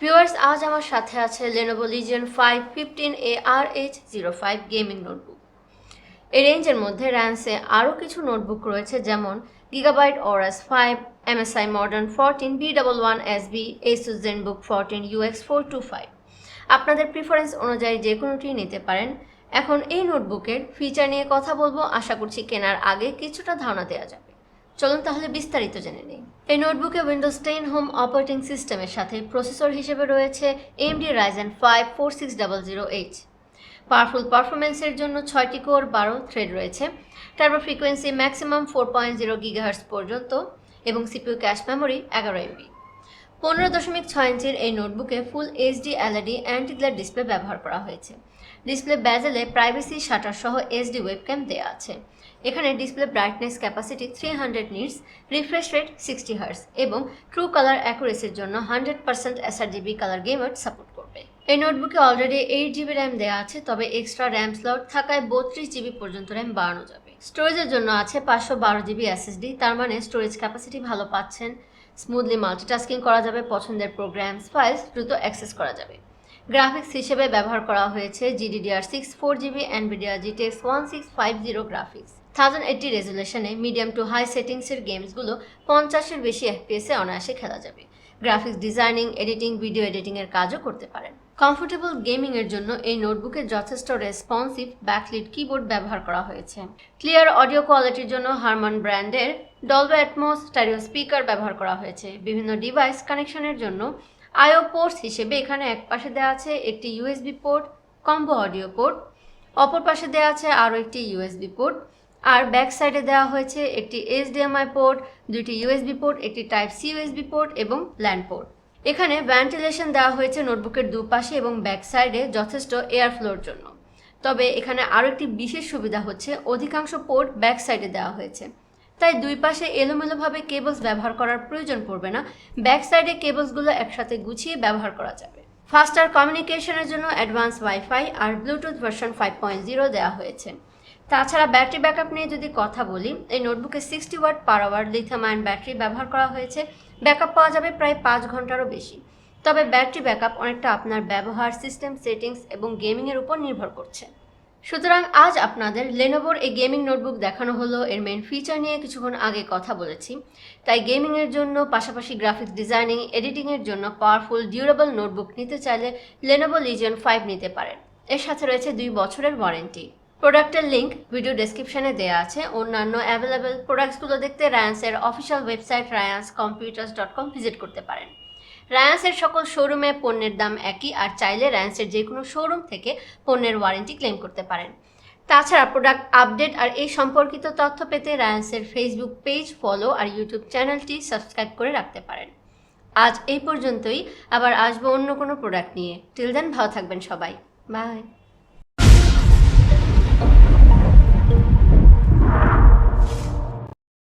Viewers, আজ আমার সাথে আছে Lenovo Legion 5 15ARH05 gaming notebook. এই রেঞ্জের মধ্যে র্যান্সে আরও কিছু নোটবুক রয়েছে, যেমন Gigabyte Aorus 5, MSI Modern 14, B11SB, ASUS ZenBook 14 UX425। আপনাদের প্রিফারেন্স অনুযায়ী যে কোনোটি নিতে পারেন। এখন এই নোটবুকের ফিচার নিয়ে কথা বলবো, আশা করছি কেনার আগে কিছুটা ধারণা দেওয়া যাবে। চলুন তাহলে বিস্তারিত জেনে নিই। এই নোটবুকে উইন্ডোজ 10 হোম অপারেটিং সিস্টেমের সাথে প্রসেসর হিসেবে রয়েছে AMD Ryzen 5 4600H। পাওয়ারফুল পারফরমেন্সের জন্য 6টি কোর 12 থ্রেড রয়েছে, টার্বো ফ্রিকোয়েন্সি ম্যাক্সিমাম 4.0 GHz পর্যন্ত এবং CPU ক্যাশ মেমোরি 11 MB। 15.6 ইঞ্চির এই নোটবুকে ফুল HD LED অ্যান্টিগ্লেয়ার ডিসপ্লে ব্যবহার করা হয়েছে। ডিসপ্লে ব্যাজেলে প্রাইভেসি শাটার সহ HD ওয়েবক্যাম দেওয়া আছে। এখানে display brightness capacity 300 nits, refresh rate 60 Hz এবং ট্রু কালার অ্যাকুরেসির জন্য 100% sRGB colour game mode support করবে। এই নোটবুকে অলরেডি 8GB র্যাম দেওয়া আছে, তবে এক্সট্রা র্যাম স্লট থাকায় 32GB পর্যন্ত র্যাম বাড়ানো যাবে। স্টোরেজের জন্য আছে 512GB SSD, তার মানে স্টোরেজ ক্যাপাসিটি ভালো পাচ্ছেন। স্মুথলি মাল্টিটাস্কিং করা যাবে, পছন্দের প্রোগ্রামস ফাইলস দ্রুত অ্যাক্সেস করা যাবে। গ্রাফিক্স হিসেবে ব্যবহার করা হয়েছে GDDR6 4GB NVIDIA GTX 1650 graphics. 1080 রেজুলেশনে মিডিয়াম টু হাই সেটিংসের গেমসগুলো 50-এর বেশি FPS অনায়াসে খেলা যাবে। গ্রাফিক্স ডিজাইনিং, এডিটিং, ভিডিও এডিটিংয়ের কাজও করতে পারেন। কমফোর্টেবল গেমিংয়ের জন্য এই নোটবুকে যথেষ্ট রেসপন্সিভ ব্যাকলিট কিবোর্ড ব্যবহার করা হয়েছে। ক্লিয়ার অডিও কোয়ালিটির জন্য হারমান ব্র্যান্ডের ডলবি অ্যাটমস স্টেরিও স্পিকার ব্যবহার করা হয়েছে। বিভিন্ন ডিভাইস কানেকশনের জন্য আইও পোর্টস হিসেবে এখানে এক পাশে দেওয়া আছে একটি USB port, combo audio port, অপর পাশে দেওয়া আছে আরও একটি USB পোর্ট, আর ব্যাক সাইডে দেওয়া হয়েছে একটি HDMI পোর্ট, দুইটি USB পোর্ট, একটি টাইপ C USB পোর্ট এবং ল্যান্ড পোর্ট। এখানে ভেন্টিলেশন দেওয়া হয়েছে নোটবুকের দুপাশে এবং ব্যাক সাইডে যথেষ্ট এয়ার ফ্লোর জন্য। তবে এখানে আরও একটি বিশেষ সুবিধা হচ্ছে অধিকাংশ পোর্ট ব্যাক সাইডে দেওয়া হয়েছে, তাই দুই পাশে এলোমেলোভাবে কেবলস ব্যবহার করার প্রয়োজন পড়বে না। ব্যাক সাইডে কেবলসগুলো একসাথে গুছিয়ে ব্যবহার করা যাবে। ফাস্টার কমিউনিকেশনের জন্য অ্যাডভান্স ওয়াইফাই আর ব্লুটুথ ভার্সন 5.0 দেওয়া হয়েছে। তাছাড়া ব্যাটারি ব্যাকআপ নিয়ে যদি কথা বলি, এই নোটবুকে 60 watt per hour lithium ion battery ব্যবহার করা হয়েছে। ব্যাকআপ পাওয়া যাবে প্রায় 5 ঘন্টারও বেশি। তবে ব্যাটারি ব্যাকআপ অনেকটা আপনার ব্যবহার, সিস্টেম সেটিংস এবং গেমিংয়ের উপর নির্ভর করছে। সুতরাং আজ আপনাদের লেনোভোর এই গেমিং নোটবুক দেখানো হলো। এর মেইন ফিচার নিয়ে কিছুক্ষণ আগে কথা বলেছি, তাই গেমিংয়ের জন্য পাশাপাশি গ্রাফিক্স ডিজাইনিং, এডিটিংয়ের জন্য পাওয়ারফুল ডিউরেবল নোটবুক নিতে চাইলে Lenovo Legion 5 নিতে পারেন। এর সাথে রয়েছে 2 বছরের ওয়ারেন্টি। প্রোডাক্টের লিঙ্ক ভিডিও ডেসক্রিপশনে দেওয়া আছে। অন্যান্য অ্যাভেলেবেল প্রোডাক্টসগুলো দেখতে রায়ান্সের অফিসিয়াল ওয়েবসাইট ryanscomputers.com ভিজিট করতে পারেন। রায়ান্সের সকল শোরুমে পণ্যের দাম একই, আর চাইলে রায়ান্সের যে কোনো শোরুম থেকে পণ্যের ওয়ারেন্টি ক্লেম করতে পারেন। তাছাড়া প্রোডাক্ট আপডেট আর এই সম্পর্কিত তথ্য পেতে রায়ান্সের ফেসবুক পেজ ফলো আর ইউটিউব চ্যানেলটি সাবস্ক্রাইব করে রাখতে পারেন। আজ এই পর্যন্তই, আবার আসবো অন্য কোনো প্রোডাক্ট নিয়ে। টিল দেন ভালো থাকবেন সবাই, বাই।